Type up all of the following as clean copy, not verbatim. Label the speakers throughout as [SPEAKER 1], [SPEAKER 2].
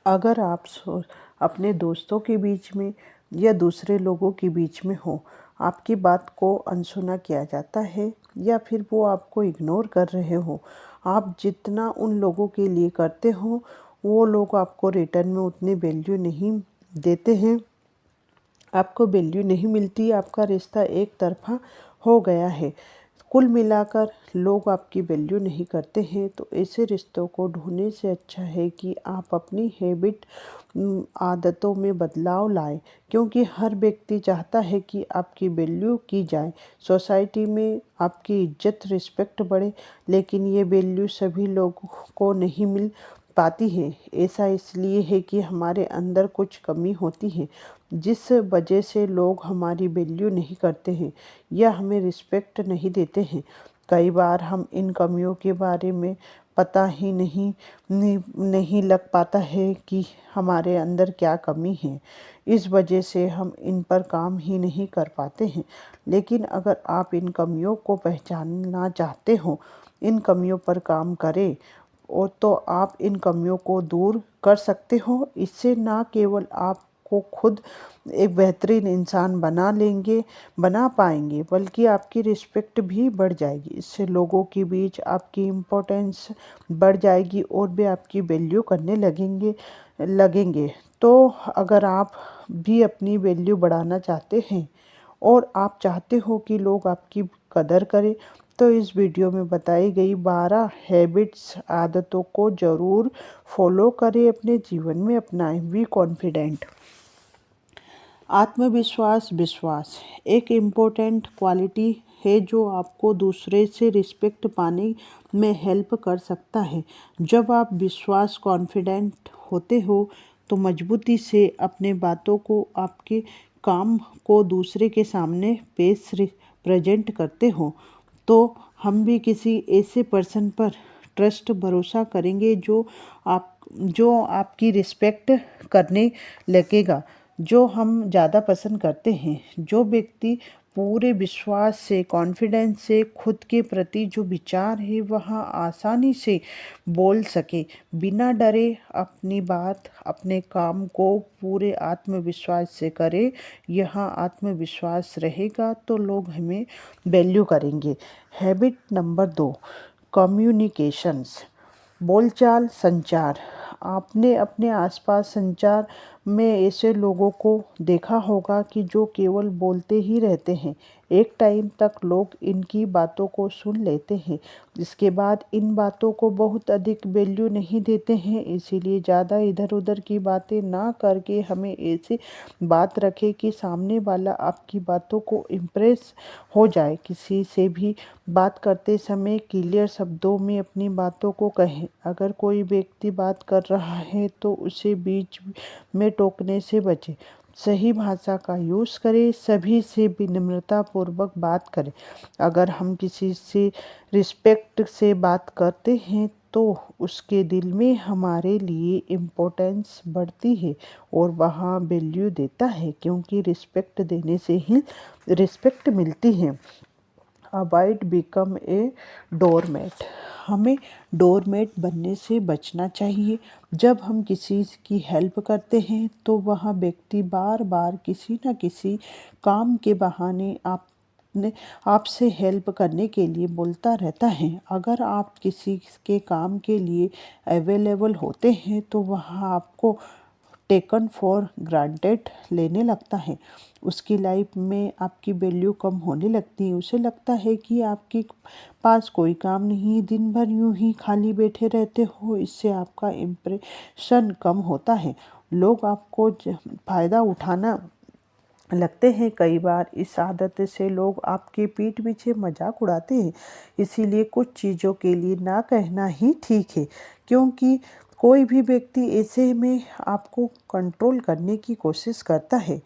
[SPEAKER 1] अगर आप अपने दोस्तों के बीच में या दूसरे लोगों के बीच में हो, आपकी बात को अनसुना किया जाता है या फिर वो आपको इग्नोर कर रहे हो, आप जितना उन लोगों के लिए करते हो वो लोग आपको रिटर्न में उतनी वैल्यू नहीं देते हैं, आपको वैल्यू नहीं मिलती, आपका रिश्ता एक तरफा हो गया है। कुल मिलाकर लोग आपकी वैल्यू नहीं करते हैं, तो ऐसे रिश्तों को ढूंढने से अच्छा है कि आप अपनी हैबिट आदतों में बदलाव लाएं, क्योंकि हर व्यक्ति चाहता है कि आपकी वैल्यू की जाए, सोसाइटी में आपकी इज्जत रिस्पेक्ट बढ़े। लेकिन ये वैल्यू सभी लोगों को नहीं मिल पाती है। ऐसा इसलिए है कि हमारे अंदर कुछ कमी होती है जिस वजह से लोग हमारी वैल्यू नहीं करते हैं या हमें रिस्पेक्ट नहीं देते हैं। कई बार हम इन कमियों के बारे में पता ही नहीं लग पाता है कि हमारे अंदर क्या कमी है। इस वजह से हम इन पर काम ही नहीं कर पाते हैं। लेकिन अगर आप इन कमियों को पहचानना चाहते हो, इन कमियों पर काम करें और तो आप इन कमियों को दूर कर सकते हो। इससे ना केवल आपको खुद एक बेहतरीन इंसान बना पाएंगे, बल्कि आपकी रिस्पेक्ट भी बढ़ जाएगी। इससे लोगों के बीच आपकी इम्पोर्टेंस बढ़ जाएगी और वे आपकी वैल्यू करने लगेंगे। तो अगर आप भी अपनी वैल्यू बढ़ाना चाहते हैं और आप चाहते हो कि लोग आपकी कदर करें, तो इस वीडियो में बताई गई 12 हैबिट्स आदतों को ज़रूर फॉलो करें, अपने जीवन में अपनाएं। Be confident. आत्मविश्वास विश्वास एक इम्पोर्टेंट क्वालिटी है जो आपको दूसरे से रिस्पेक्ट पाने में हेल्प कर सकता है। जब आप विश्वास कॉन्फिडेंट होते हो तो मजबूती से अपने बातों को, आपके काम को दूसरे के सामने प्रेजेंट करते हो, तो हम भी किसी ऐसे पर्सन पर ट्रस्ट भरोसा करेंगे जो आपकी रिस्पेक्ट करने लगेगा, जो हम ज़्यादा पसंद करते हैं। जो व्यक्ति पूरे विश्वास से, कॉन्फिडेंस से खुद के प्रति जो विचार है वह आसानी से बोल सके, बिना डरे अपनी बात, अपने काम को पूरे आत्मविश्वास से करे, यहाँ आत्मविश्वास रहेगा तो लोग हमें वैल्यू करेंगे। हैबिट नंबर 2, कम्युनिकेशंस बोलचाल संचार। आपने अपने आसपास संचार में ऐसे लोगों को देखा होगा कि जो केवल बोलते ही रहते हैं। एक टाइम तक लोग इनकी बातों को सुन लेते हैं, इसके बाद इन बातों को बहुत अधिक वैल्यू नहीं देते हैं। इसीलिए ज़्यादा इधर उधर की बातें ना करके हमें ऐसे बात रखें कि सामने वाला आपकी बातों को इम्प्रेस हो जाए। किसी से भी बात करते समय क्लियर शब्दों में अपनी बातों को कहें। अगर कोई व्यक्ति बात कर रहा है तो उसे बीच में टोकने से बचें। सही भाषा का यूज़ करें, सभी से विनम्रता पूर्वक बात करें। अगर हम किसी से रिस्पेक्ट से बात करते हैं तो उसके दिल में हमारे लिए इम्पोर्टेंस बढ़ती है और वहाँ वैल्यू देता है, क्योंकि रिस्पेक्ट देने से ही रिस्पेक्ट मिलती है। Avoid become a doormat. हमें डोरमेट बनने से बचना चाहिए। जब हम किसी की हेल्प करते हैं तो वह व्यक्ति बार बार किसी न किसी काम के बहाने आपसे हेल्प करने के लिए बोलता रहता है। अगर आप किसी के काम के लिए अवेलेबल होते हैं तो वह आपको टेकन फॉर ग्रांटेड लेने लगता है। उसकी लाइफ में आपकी वैल्यू कम होने लगती है। उसे लगता है कि आपके पास कोई काम नहीं, दिन भर यूं ही खाली बैठे रहते हो। इससे आपका इम्प्रेशन कम होता है, लोग आपको फ़ायदा उठाना लगते हैं। कई बार इस आदत से लोग आपके पीठ पीछे मजाक उड़ाते हैं। इसीलिए कुछ चीज़ों के लिए ना कहना ही ठीक है, क्योंकि कोई भी व्यक्ति ऐसे में आपको कंट्रोल करने की कोशिश करता है।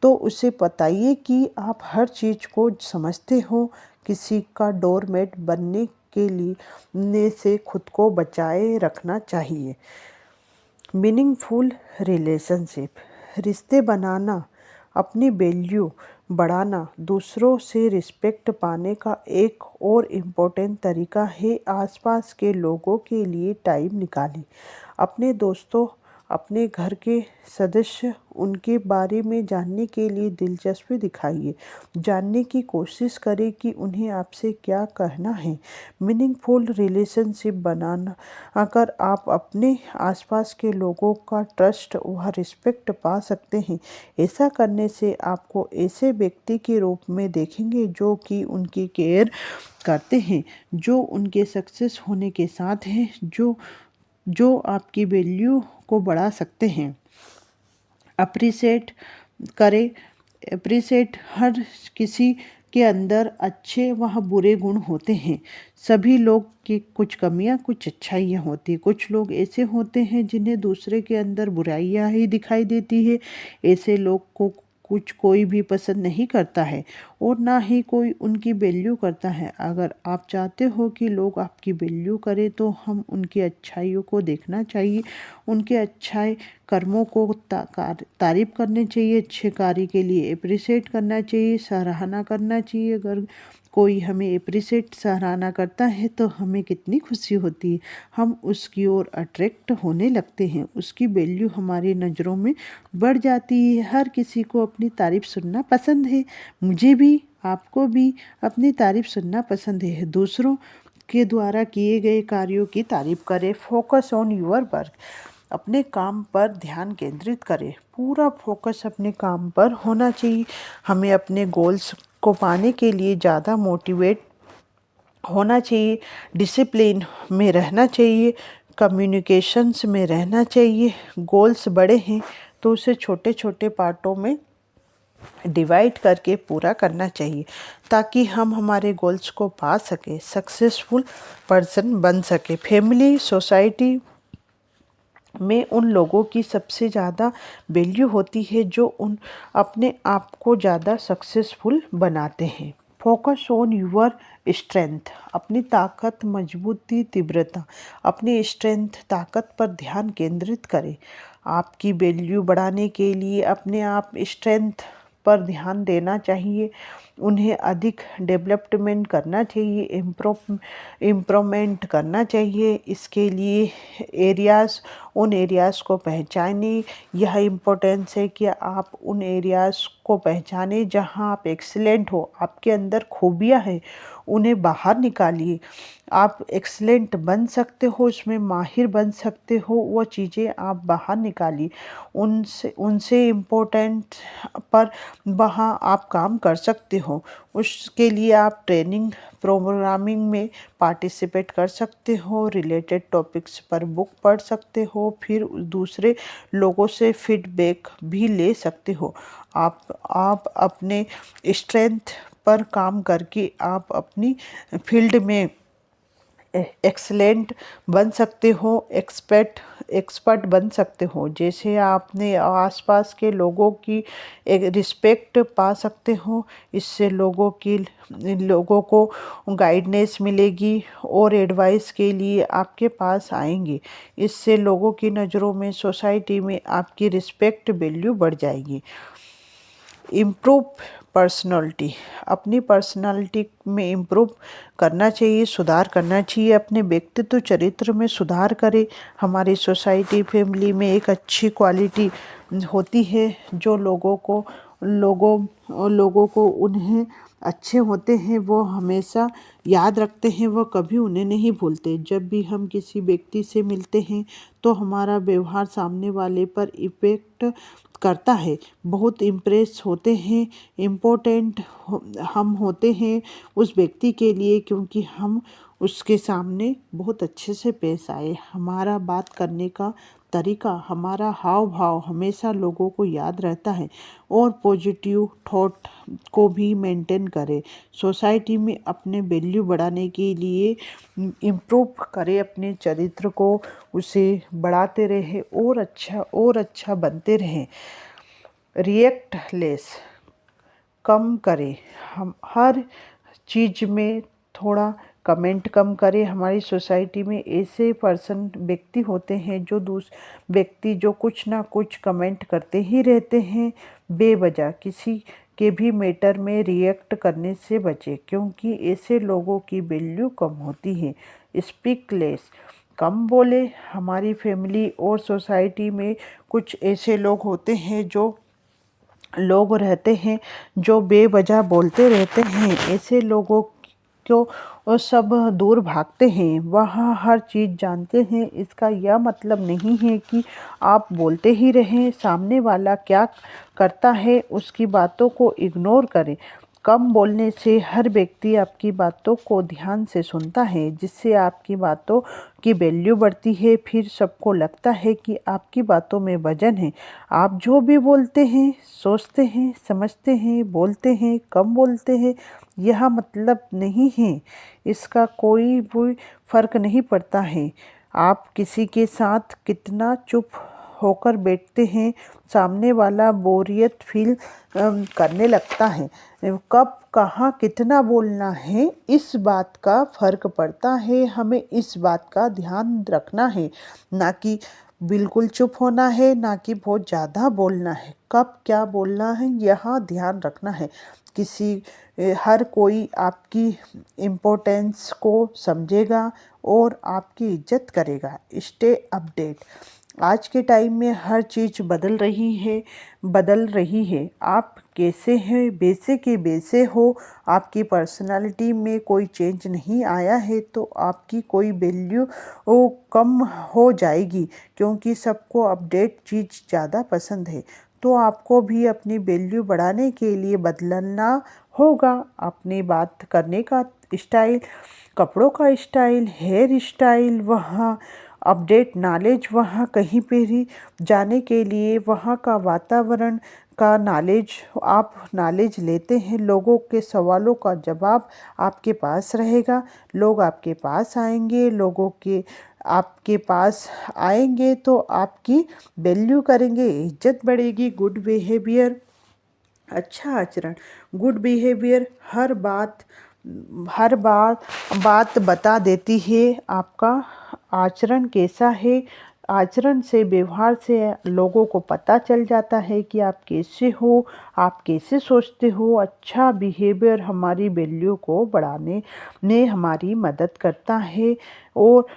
[SPEAKER 1] तो उसे बताइए कि आप हर चीज़ को समझते हो। किसी का डोरमेट बनने के लिए ने से खुद को बचाए रखना चाहिए। मीनिंगफुल रिलेशनशिप रिश्ते बनाना, अपनी वैल्यू बढ़ाना, दूसरों से रिस्पेक्ट पाने का एक और इम्पोर्टेंट तरीका है आसपास के लोगों के लिए टाइम निकालें। अपने दोस्तों, अपने घर के सदस्य उनके बारे में जानने के लिए दिलचस्पी दिखाइए। जानने की कोशिश करें कि उन्हें आपसे क्या कहना है। मीनिंगफुल रिलेशनशिप बनाना अगर आप अपने आसपास के लोगों का ट्रस्ट व रिस्पेक्ट पा सकते हैं। ऐसा करने से आपको ऐसे व्यक्ति के रूप में देखेंगे जो कि उनकी केयर करते हैं, जो उनके सक्सेस होने के साथ हैं, जो आपकी वैल्यू को बढ़ा सकते हैं। अप्रिशिएट करें। अप्रिशिएट हर किसी के अंदर अच्छे व बुरे गुण होते हैं। सभी लोग की कुछ कमियां कुछ अच्छाइयाँ होती हैं। कुछ लोग ऐसे होते हैं जिन्हें दूसरे के अंदर बुराइयां ही दिखाई देती है। ऐसे लोग को कुछ कोई भी पसंद नहीं करता है और ना ही कोई उनकी वैल्यू करता है। अगर आप चाहते हो कि लोग आपकी वैल्यू करें तो हम उनकी अच्छाइयों को देखना चाहिए, उनके अच्छाई कर्मों को तारीफ करनी चाहिए, अच्छे कार्य के लिए अप्रिशिएट करना चाहिए, सराहना करना चाहिए। अगर कोई हमें अप्रिशिएट सराहना करता है तो हमें कितनी खुशी होती है, हम उसकी ओर अट्रैक्ट होने लगते हैं, उसकी वैल्यू हमारी नज़रों में बढ़ जाती है। हर किसी को अपनी तारीफ सुनना पसंद है, मुझे भी, आपको भी अपनी तारीफ सुनना पसंद है। दूसरों के द्वारा किए गए कार्यों की तारीफ करें। Focus on your work. अपने काम पर ध्यान केंद्रित करें। पूरा फोकस अपने काम पर होना चाहिए। हमें अपने गोल्स को पाने के लिए ज़्यादा मोटिवेट होना चाहिए, डिसिप्लिन में रहना चाहिए, कम्युनिकेशंस में रहना चाहिए। गोल्स बड़े हैं तो उसे छोटे छोटे पार्टों में डिवाइड करके पूरा करना चाहिए ताकि हम हमारे गोल्स को पा सके, सक्सेसफुल पर्सन बन सके। फैमिली सोसाइटी में उन लोगों की सबसे ज़्यादा वैल्यू होती है जो उन अपने आप को ज़्यादा सक्सेसफुल बनाते हैं। Focus on your strength. अपनी ताकत, मजबूती, तीव्रता। अपनी स्ट्रेंथ, ताकत पर ध्यान केंद्रित करें। आपकी वैल्यू बढ़ाने के लिए अपने आप स्ट्रेंथ पर ध्यान देना चाहिए, उन्हें अधिक डेवलपमेंट करना चाहिए, इम्प्रूवमेंट करना चाहिए। इसके लिए उन एरियाज़ को पहचानें। यह इम्पोर्टेंस है कि आप उन एरियाज़ को पहचानें जहां आप एक्सीलेंट हो, आपके अंदर खूबियां हैं, उन्हें बाहर निकालिए। आप एक्सीलेंट बन सकते हो, उसमें माहिर बन सकते हो, वो चीज़ें आप बाहर निकालिए। उनसे इम्पोर्टेंट पर वहाँ आप काम कर सकते हो। उसके लिए आप ट्रेनिंग प्रोग्रामिंग में पार्टिसिपेट कर सकते हो, रिलेटेड टॉपिक्स पर बुक पढ़ सकते हो, फिर दूसरे लोगों से फीडबैक भी ले सकते हो। आप अपने स्ट्रेंथ पर काम करके आप अपनी फील्ड में एक्सीलेंट बन सकते हो, एक्सपर्ट बन सकते हो। जैसे आपने आसपास के लोगों की एक रिस्पेक्ट पा सकते हो, इससे लोगों को गाइडेंस मिलेगी और एडवाइस के लिए आपके पास आएंगे। इससे लोगों की नज़रों में, सोसाइटी में आपकी रिस्पेक्ट वैल्यू बढ़ जाएगी। Improve personality. अपनी पर्सनालिटी में इम्प्रूव करना चाहिए, सुधार करना चाहिए। अपने व्यक्तित्व चरित्र में सुधार करें। हमारी सोसाइटी, फैमिली में एक अच्छी क्वालिटी होती है जो लोगों को उन्हें अच्छे होते हैं, वो हमेशा याद रखते हैं, वो कभी उन्हें नहीं भूलते। जब भी हम किसी व्यक्ति से मिलते हैं तो हमारा व्यवहार सामने वाले पर इफ़ेक्ट करता है, बहुत इम्प्रेस होते हैं, इम्पोर्टेंट हम होते हैं उस व्यक्ति के लिए, क्योंकि हम उसके सामने बहुत अच्छे से पेश आए। हमारा बात करने का तरीका, हमारा हाव भाव हमेशा लोगों को याद रहता है। और पॉजिटिव थॉट को भी मेंटेन करें। सोसाइटी में अपने वैल्यू बढ़ाने के लिए इम्प्रूव करें अपने चरित्र को, उसे बढ़ाते रहें और अच्छा बनते रहें। रिएक्ट लेस कम करें। हम हर चीज़ में थोड़ा कमेंट कम करें। हमारी सोसाइटी में ऐसे व्यक्ति होते हैं जो कुछ ना कुछ कमेंट करते ही रहते हैं। बेवजह किसी के भी मैटर में रिएक्ट करने से बचें, क्योंकि ऐसे लोगों की वैल्यू कम होती है। स्पीक लेस, कम बोले। हमारी फैमिली और सोसाइटी में कुछ ऐसे लोग होते हैं लोग रहते हैं जो बेवजह बोलते रहते हैं। ऐसे लोगों को वो सब दूर भागते हैं। वह हर चीज़ जानते हैं। इसका यह मतलब नहीं है कि आप बोलते ही रहें। सामने वाला क्या करता है उसकी बातों को इग्नोर करें। कम बोलने से हर व्यक्ति आपकी बातों को ध्यान से सुनता है, जिससे आपकी बातों की वैल्यू बढ़ती है। फिर सबको लगता है कि आपकी बातों में वजन है। आप जो भी बोलते हैं, सोचते हैं, समझते हैं, बोलते हैं, कम बोलते हैं, यह मतलब नहीं है। इसका कोई भी फर्क नहीं पड़ता है आप किसी के साथ कितना चुप होकर बैठते हैं। सामने वाला बोरियत फील करने लगता है। कब कहाँ कितना बोलना है, इस बात का फर्क पड़ता है। हमें इस बात का ध्यान रखना है, ना कि बिल्कुल चुप होना है, ना कि बहुत ज़्यादा बोलना है। कब क्या बोलना है यहाँ ध्यान रखना है। हर कोई आपकी इम्पोर्टेंस को समझेगा और आपकी इज्जत करेगा। Stay update. आज के टाइम में हर चीज़ बदल रही है। आप कैसे हैं वैसे के वैसे हो। आपकी पर्सनालिटी में कोई चेंज नहीं आया है तो आपकी कोई वैल्यू कम हो जाएगी, क्योंकि सबको अपडेट चीज़ ज़्यादा पसंद है। तो आपको भी अपनी वैल्यू बढ़ाने के लिए बदलना होगा। अपनी बात करने का स्टाइल, कपड़ों का स्टाइल, हेयर स्टाइल, वहाँ अपडेट नॉलेज, वहाँ कहीं पे भी जाने के लिए वहाँ का वातावरण का नॉलेज, आप नॉलेज लेते हैं। लोगों के सवालों का जवाब आपके पास रहेगा। लोग आपके पास आएंगे, आपके पास आएंगे तो आपकी वैल्यू करेंगे, इज्जत बढ़ेगी। गुड बिहेवियर, अच्छा आचरण, गुड बिहेवियर हर बात बता देती है आपका आचरण कैसा है। आचरण से, व्यवहार से लोगों को पता चल जाता है कि आप कैसे हो, आप कैसे सोचते हो। अच्छा बिहेवियर वैल्यू को बढ़ाने में हमारी मदद करता है और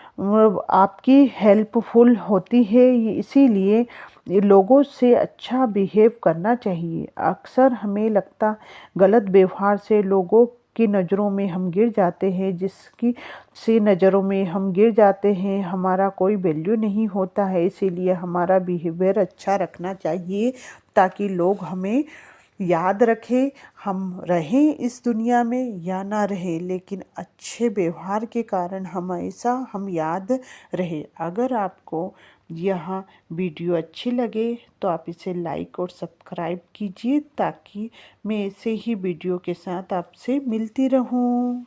[SPEAKER 1] आपकी हेल्पफुल होती है। इसीलिए लोगों से अच्छा बिहेव करना चाहिए। अक्सर हमें लगता गलत व्यवहार से लोगों की नज़रों में हम गिर जाते हैं, जिसकी सी नज़रों में हम गिर जाते हैं हमारा कोई वैल्यू नहीं होता है। इसीलिए हमारा बिहेवियर अच्छा रखना चाहिए ताकि लोग हमें याद रखें। हम रहें इस दुनिया में या ना रहें, लेकिन अच्छे व्यवहार के कारण हमेशा हम याद रहे। अगर आपको यह वीडियो अच्छी लगे तो आप इसे लाइक और सब्सक्राइब कीजिए, ताकि मैं ऐसे ही वीडियो के साथ आपसे मिलती रहूं।